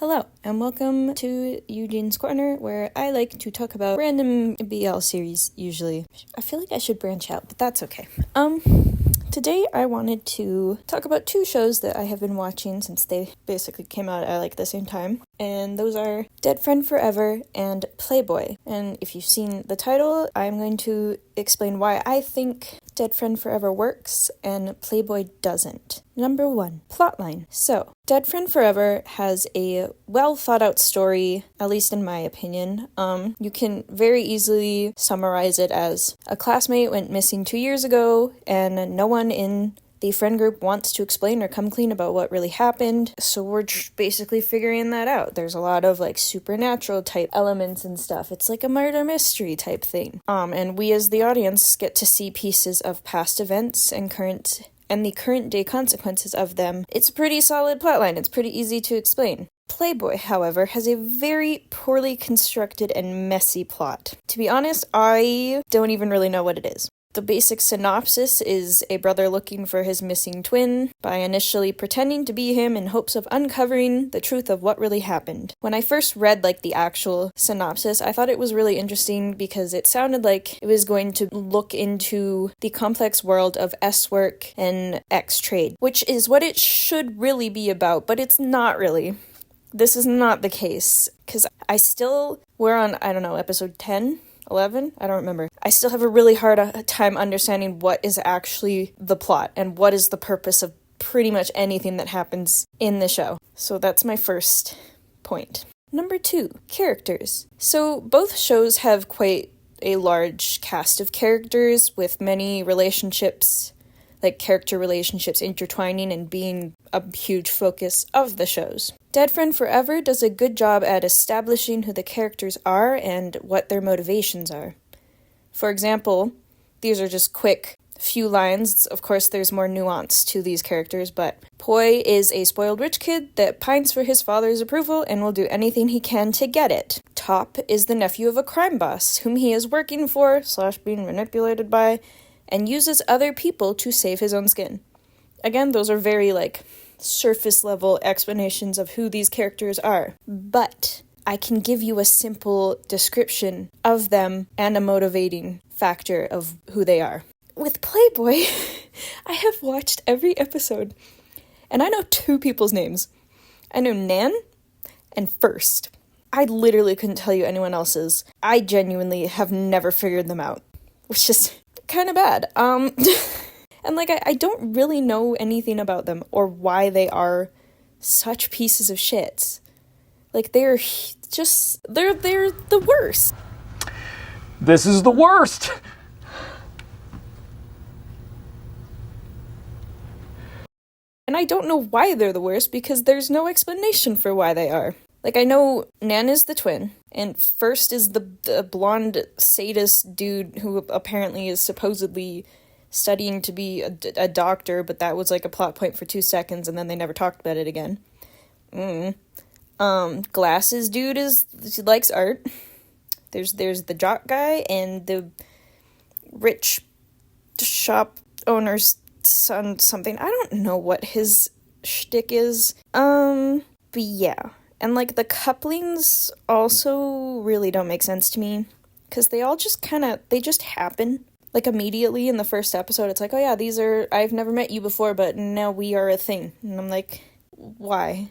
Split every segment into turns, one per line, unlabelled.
Hello, and welcome to Eugene's Corner, where I like to talk about random BL series, usually. I feel like I should branch out, but that's okay. Today I wanted to talk about two shows that I have been watching since they basically came out at the same time, and those are Dead Friend Forever and Playboy. And if you've seen the title, I'm going to explain why I think Dead Friend Forever works and Playboy doesn't. Number 1, plotline. So, Dead Friend Forever has a well thought out story, at least in my opinion. You can very easily summarize it as a classmate went missing 2 years ago and no one in the friend group wants to explain or come clean about what really happened, so we're basically figuring that out. There's a lot of supernatural type elements and stuff. It's like a murder mystery type thing. And we as the audience get to see pieces of past events and the current day consequences of them. It's a pretty solid plotline. It's pretty easy to explain. Playboy, however, has a very poorly constructed and messy plot. To be honest, I don't even really know what it is. The basic synopsis is a brother looking for his missing twin by initially pretending to be him in hopes of uncovering the truth of what really happened. When I first read the actual synopsis, I thought it was really interesting because it sounded like it was going to look into the complex world of S-work and X-trade, which is what it should really be about, but it's not really. This is not the case, because we're on, episode 10? 11? I don't remember. I still have a really hard time understanding what is actually the plot and what is the purpose of pretty much anything that happens in the show. So that's my first point. Number 2, characters. So both shows have quite a large cast of characters with many relationships, character relationships intertwining and being a huge focus of the shows. Dead Friend Forever does a good job at establishing who the characters are and what their motivations are. For example, these are just quick few lines. Of course, there's more nuance to these characters, but Poi is a spoiled rich kid that pines for his father's approval and will do anything he can to get it. Top is the nephew of a crime boss, whom he is working for / being manipulated by, and uses other people to save his own skin. Again, those are very, surface level explanations of who these characters are. But I can give you a simple description of them and a motivating factor of who they are. With Playboy, I have watched every episode, and I know 2 people's names. I know Nan and First. I literally couldn't tell you anyone else's. I genuinely have never figured them out, which is kind of bad. And I don't really know anything about them or why they are such pieces of shit. They're the worst.
This is the worst.
And I don't know why they're the worst because there's no explanation for why they are. I know Nan is the twin, and First is the blonde sadist dude who apparently is supposedly studying to be a doctor, but that was a plot point for 2 seconds, and then they never talked about it again. Glasses dude he likes art. There's the jock guy and the rich shop owner's son something. I don't know what his shtick is. But yeah. And the couplings also really don't make sense to me, because they all just they just happen. Immediately in the first episode, it's oh yeah, I've never met you before, but now we are a thing. And I'm why?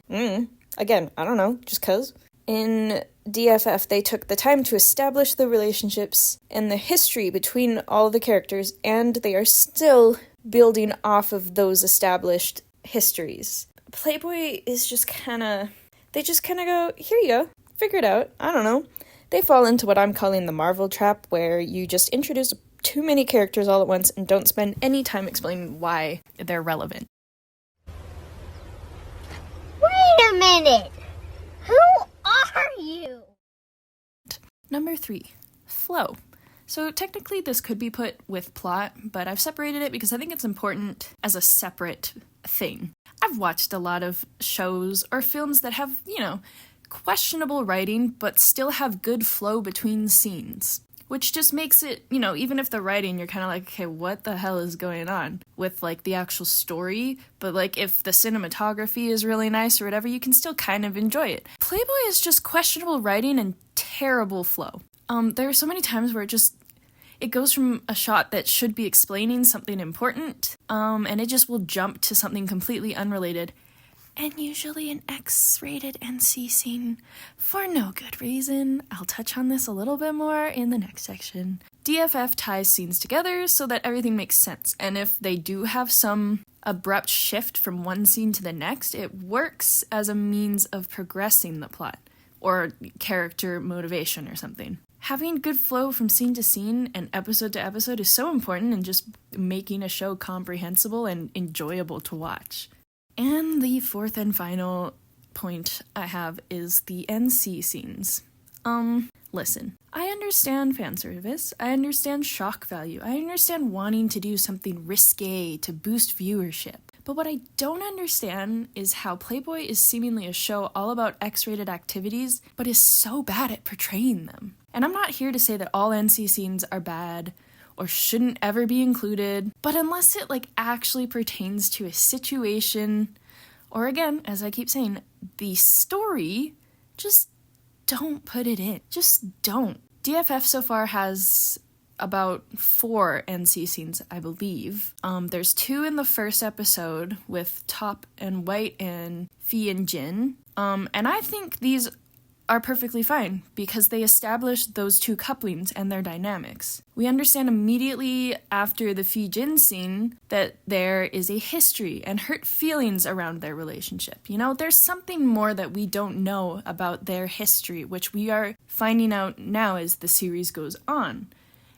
Again, I don't know, just 'cause. In DFF, they took the time to establish the relationships and the history between all the characters, and they are still building off of those established histories. Playboy is just they just go, here you go, figure it out, I don't know. They fall into what I'm calling the Marvel trap, where you just introduce too many characters all at once and don't spend any time explaining why they're relevant.
Wait a minute! Who are you?
Number 3, flow. So technically this could be put with plot, but I've separated it because I think it's important as a separate thing. I've watched a lot of shows or films that have, questionable writing, but still have good flow between scenes. which just makes it, you know, even if the writing, you're kind of like, okay, what the hell is going on with, like, the actual story? But, like, if the cinematography is really nice or whatever, you can still kind of enjoy it. Playboy is just questionable writing and terrible flow. There are so many times where it goes from a shot that should be explaining something important, and it just will jump to something completely unrelated, and usually an X-rated NC scene for no good reason. I'll touch on this a little bit more in the next section. DFF ties scenes together so that everything makes sense, and if they do have some abrupt shift from one scene to the next, it works as a means of progressing the plot, or character motivation or something. Having good flow from scene to scene and episode to episode is so important in just making a show comprehensible and enjoyable to watch. And the fourth and final point I have is the NC scenes. Listen, I understand fan service, I understand shock value, I understand wanting to do something risque to boost viewership. But what I don't understand is how Playboy is seemingly a show all about X-rated activities, but is so bad at portraying them. And I'm not here to say that all NC scenes are bad or shouldn't ever be included, but unless it actually pertains to a situation, or again, as I keep saying, the story, just don't put it in. Just don't. DFF so far has about 4 NC scenes, I believe. There's 2 in the first episode with Top and White and Fee and Jin. And I think these are perfectly fine because they establish those 2 couplings and their dynamics. We understand immediately after the Fee Jin scene that there is a history and hurt feelings around their relationship. You know, there's something more that we don't know about their history, which we are finding out now as the series goes on.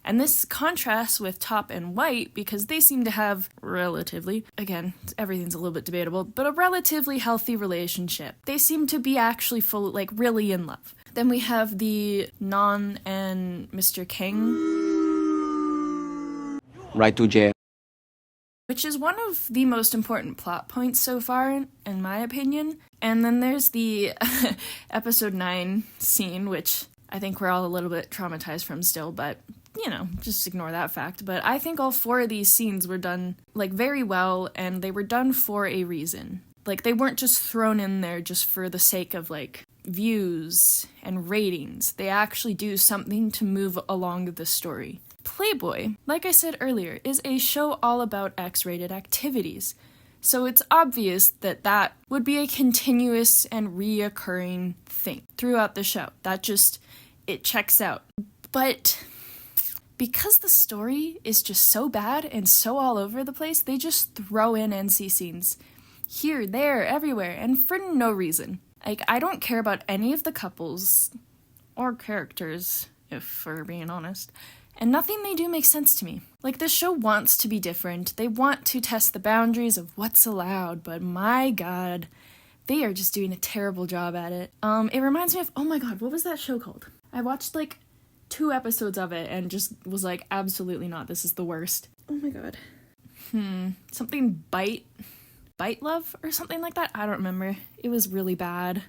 And this contrasts with Top and White because they seem to have relatively, again, everything's a little bit debatable, but a relatively healthy relationship. They seem to be actually really in love. Then we have the Non and Mr. King.
Right to jail.
Which is one of the most important plot points so far, in my opinion. And then there's the episode 9 scene, which I think we're all a little bit traumatized from still, but you know, just ignore that fact. But I think all 4 of these scenes were done, very well, and they were done for a reason. They weren't just thrown in there just for the sake of, views and ratings. They actually do something to move along the story. Playboy, like I said earlier, is a show all about X-rated activities. So it's obvious that that would be a continuous and reoccurring thing throughout the show. It checks out. But because the story is just so bad and so all over the place, they just throw in NC scenes here, there, everywhere, and for no reason. I don't care about any of the couples or characters, if we're being honest, and nothing they do makes sense to me. This show wants to be different. They want to test the boundaries of what's allowed, but my god, they are just doing a terrible job at it. It reminds me of, oh my god, what was that show called? I watched 2 episodes of it and just was absolutely not, this is the worst. Oh my god. Something Bite Love or something like that? I don't remember. It was really bad.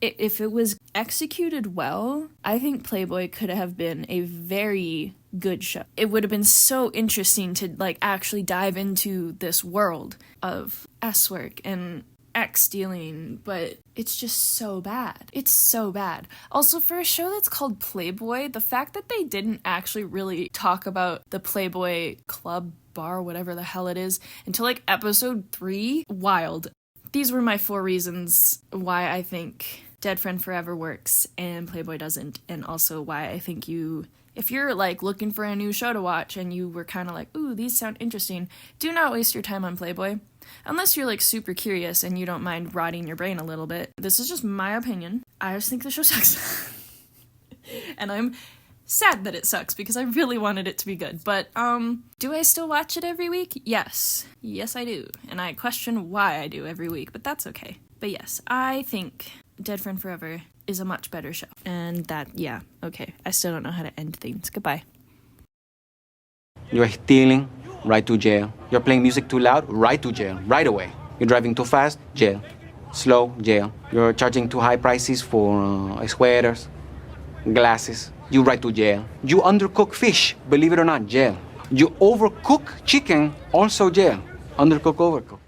If it was executed well, I think Playboy could have been a very good show. It would have been so interesting to actually dive into this world of S-work and X-stealing, but it's just so bad. It's so bad. Also, for a show that's called Playboy, the fact that they didn't actually really talk about the Playboy club, bar, whatever the hell it is, until episode 3, wild. These were my 4 reasons why I think Dead Friend Forever works and Playboy doesn't, and also why I think if you're looking for a new show to watch and you were kind of ooh, these sound interesting, do not waste your time on Playboy. Unless you're super curious and you don't mind rotting your brain a little bit. This is just my opinion. I just think the show sucks. And I'm sad that it sucks because I really wanted it to be good. But, do I still watch it every week? Yes. Yes, I do. And I question why I do every week, but that's okay. But yes, I think Dead Friend Forever is a much better show. And yeah, okay. I still don't know how to end things. Goodbye.
You're stealing, right to jail. You're playing music too loud, right to jail, right away. You're driving too fast, jail. Slow, jail. You're charging too high prices for sweaters, glasses, you right to jail. You undercook fish, believe it or not, jail. You overcook chicken, also jail. Undercook, overcook.